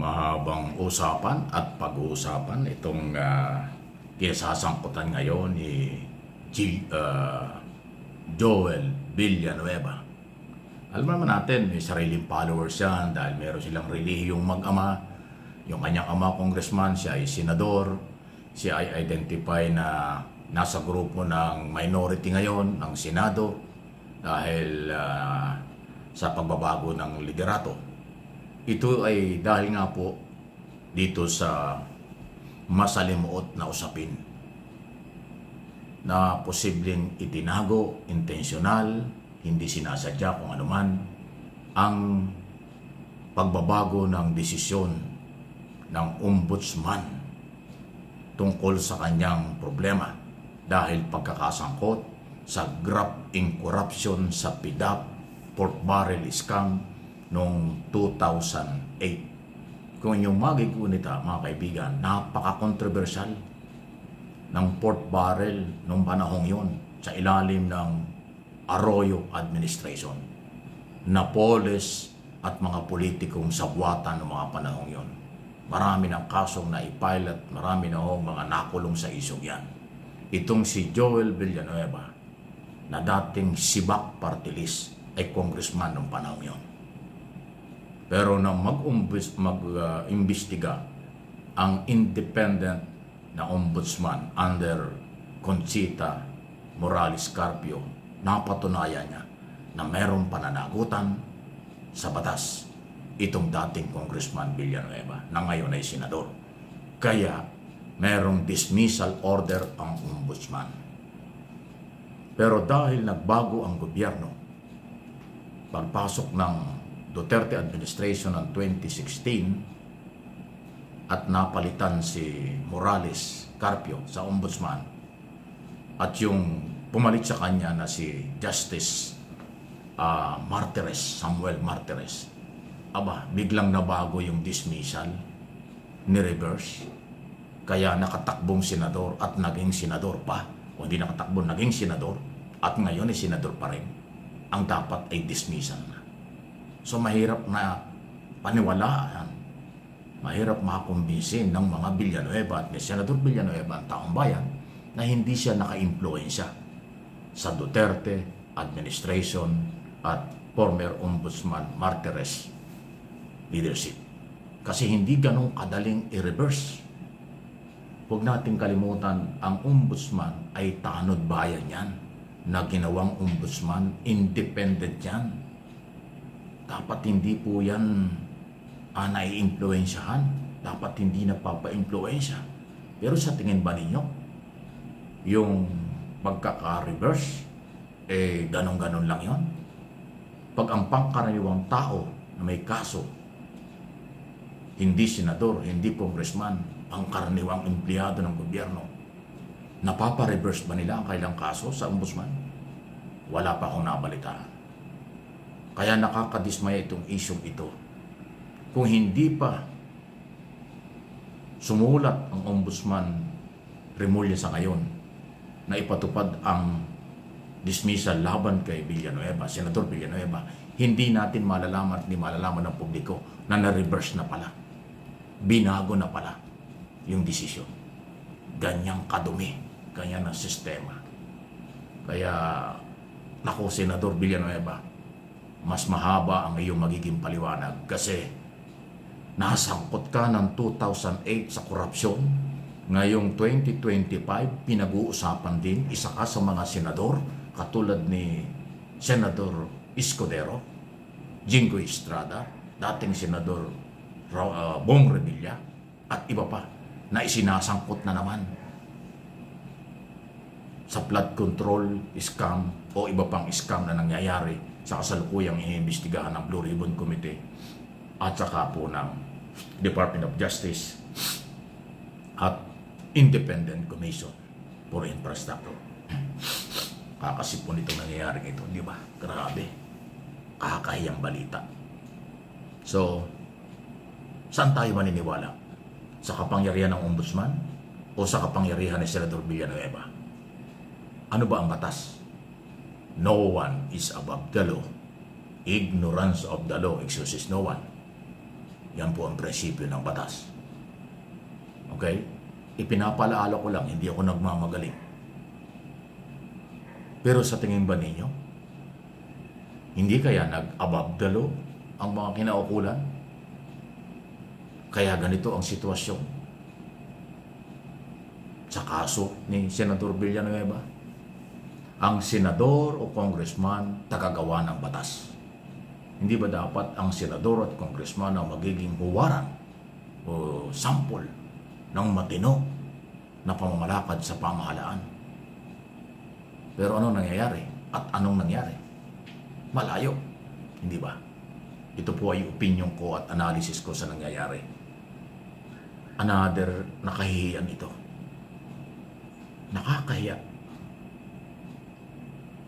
Mahabang usapan at pag-uusapan itong kinasasangkutan ngayon ni Joel Villanueva. Alam naman natin, may sariling followers yan dahil meron silang relihiyong mag-ama. Yung kanyang ama, congressman, siya ay senador. Siya ay identify na nasa grupo ng minority ngayon, ng Senado, dahil sa pagbabago ng liderato. Ito ay dahil nga po dito sa masalimuot na usapin na posibleng itinago, intensyonal, hindi sinasadya kung anuman, ang pagbabago ng desisyon ng ombudsman tungkol sa kanyang problema dahil pagkakasangkot sa graft in corruption sa PDAP pork barrel scam noong 2008. Kung inyong magigunita, mga kaibigan, napaka-controversial ng pork barrel noong panahong yon sa ilalim ng Arroyo administration. Napoles at mga politikong sabwatan ng mga panahong yon. Marami ng kasong na-file at marami na mga nakulong sa isyong yan. Itong si Joel Villanueva, na dating Sibak Party List, ay congressman noong panahong yon. Pero nang mag-imbestiga ang independent na ombudsman under Conchita Morales Carpio, napatunayan niya na mayroong pananagutan sa batas itong dating congressman Villanueva na ngayon ay senador. Kaya mayroong dismissal order ang ombudsman. Pero dahil nagbago ang gobyerno, pagpasok ng Duterte administration ng 2016 at napalitan si Morales Carpio sa ombudsman at yung pumalit sa kanya na si Justice Samuel Martires, biglang nabago yung dismissal, ni-reverse. Kaya nakatakbong senador at naging senador pa, o hindi nakatakbo, naging senador at ngayon ay senador pa rin. Ang dapat ay dismissal na. So mahirap na paniwalaan, mahirap makakumbinsin ng mga Villanueva at ni Senador Villanueva ang taong bayan na hindi siya naka-impluensya sa Duterte administration at former Ombudsman Martires leadership. Kasi hindi ganun kadaling i-reverse. Huwag nating kalimutan, ang ombudsman ay tanod bayan yan na ginawang ombudsman, independent yan. Dapat hindi po yan nai-impluensyahan. Dapat hindi napapa-impluensya. Pero sa tingin ba ninyo, yung pagkaka-reverse, ganon-ganon lang yon? Pag ang pangkaraniwang tao na may kaso, hindi senador, hindi congressman, pangkaraniwang empleyado ng gobyerno, napapa-reverse ba nila ang kailang kaso sa ombudsman? Wala pa akong nabalitaan. Kaya nakakadismaya itong isyong ito. Kung hindi pa sumulat ang Ombudsman Remulla sa ngayon na ipatupad ang dismissal laban kay Villanueva, Senador Villanueva, hindi natin malalaman at hindi malalaman ng publiko na na-reverse na pala. Binago na pala yung desisyon. Ganyang kadumi, ganyan ang sistema. Kaya, naku, Senador Villanueva, mas mahaba ang iyong magiging paliwanag kasi nasangkot ka ng 2008 sa korupsyon. Ngayong 2025, pinag-uusapan din, isa ka sa mga senador katulad ni Senador Escudero, Jingo Estrada, dating Senador Bong Revilla, at iba pa na isinasangkot na naman sa flood control scam o iba pang scam na nangyayari sa kasalukuyang iniimbestigahan ng Blue Ribbon Committee at saka po ng Department of Justice at Independent Commission for Infrastructure. Kakasipon itong nangyayari ito, di ba? Grabe. Kakahiyang balita. So, saan tayo maniniwala? Sa kapangyarihan ng ombudsman o sa kapangyarihan ni Senador Villanueva? Ano ba ang batas? No one is above the law. Ignorance of the law excuses no one. Yan po ang prinsipyo ng batas. Okay? Ipinapalaala ko lang, hindi ako nagmamagaling. Pero sa tingin ba ninyo, hindi kaya nag-above the law ang mga kinaukulan? Kaya ganito ang sitwasyon sa kaso ni Senador Villanueva. Ang senador o congressman tagagawa ng batas. Hindi ba dapat ang senador at congressman ang magiging huwaran o sample ng matino na pamamalakad sa pamahalaan? Pero anong nangyayari? At anong nangyari? Malayo. Hindi ba? Ito po ay opinion ko at analysis ko sa nangyayari. Another nakahihiyan ito. Nakakahiya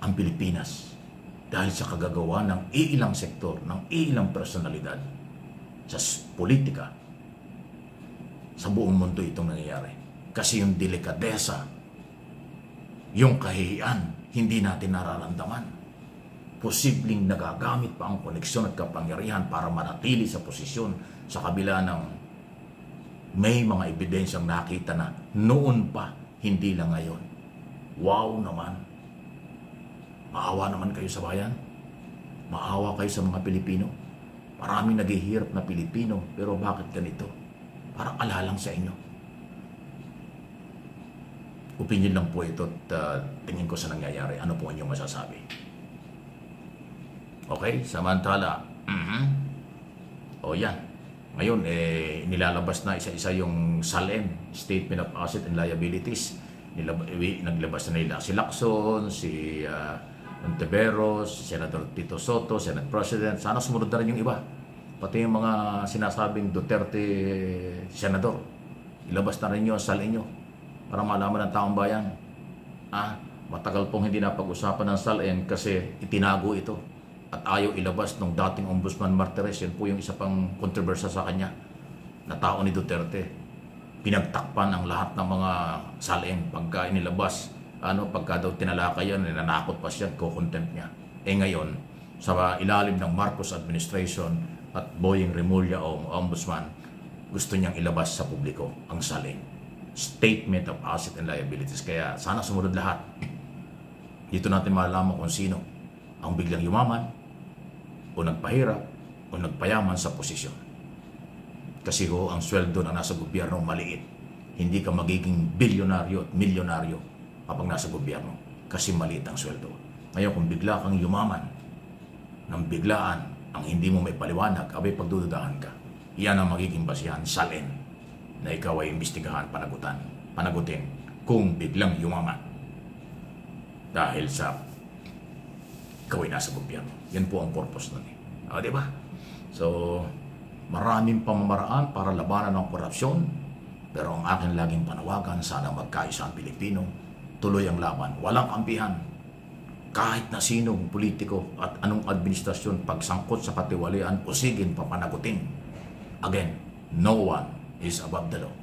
ang Pilipinas dahil sa kagagawa ng iilang sektor, ng iilang personalidad sa politika. Sa buong mundo itong nangyayari. Kasi yung delikadesa, yung kahihiyan, hindi natin nararamdaman. Posibleng nagagamit pa ang koneksyon at kapangyarihan para manatili sa posisyon sa kabila ng may mga ebidensyang nakita na noon pa, hindi lang ngayon. Wow naman! Maawa naman kayo sa bayan. Maawa kayo sa mga Pilipino. Maraming naghihirap na Pilipino, pero bakit ganito? Parang alalang sa inyo. Opinion lang po ito at tingin ko sa nangyayari. Ano po inyong masasabi? Okay? Samantala, o yan. Ngayon, nilalabas na isa-isa yung SALN, Statement of Assets and Liabilities. Naglabas na nila si Lacson, si Monteveros, Senator Tito Soto, Senate President. Sana sumunod na rin yung iba. Pati yung mga sinasabing Duterte Senador. Ilabas na rin nyo, salin nyo. Para malaman ng taong bayan. Matagal pong hindi napag-usapan ng SALN kasi itinago ito. At ayaw ilabas ng dating Ombudsman Martires. Yan po yung isa pang kontrobersya sa kanya. Na tao ni Duterte. Pinagtakpan ang lahat ng mga SALN pagka inilabas. Pagka daw tinalakay yan, nanakot pa siya, ko-contempt niya. Ngayon, sa ilalim ng Marcos administration at Boying Remulla o Ombudsman, gusto niyang ilabas sa publiko ang SALN. Statement of Assets and Liabilities. Kaya sana sumunod lahat. Dito natin malalaman kung sino ang biglang yumaman o nagpahirap o nagpayaman sa posisyon. Kasi ang sweldo na nasa gobyerno maliit. Hindi ka magiging bilyonaryo at milyonaryo kapag nasa gobyerno kasi maliit ang sweldo. Ngayon kung bigla kang yumaman ng biglaan ang hindi mo may paliwanag, abay pagdududahan ka. Iyan ang magiging basihan, SALN, na ikaw ay imbestigahan, panagutin kung biglang yumaman dahil sa ikaw ay nasa gobyerno. Yan po ang purpose nun. Diba? So, maraming pamamaraan para labanan ng korupsyon, pero ang akin laging panawagan, sana magkaisa ang Pilipino. Tuloy ang laban. Walang kampihan. Kahit na sinong politiko at anong administrasyon pagsangkot sa katiwalian, usigin, papanagutin. Again, no one is above the law.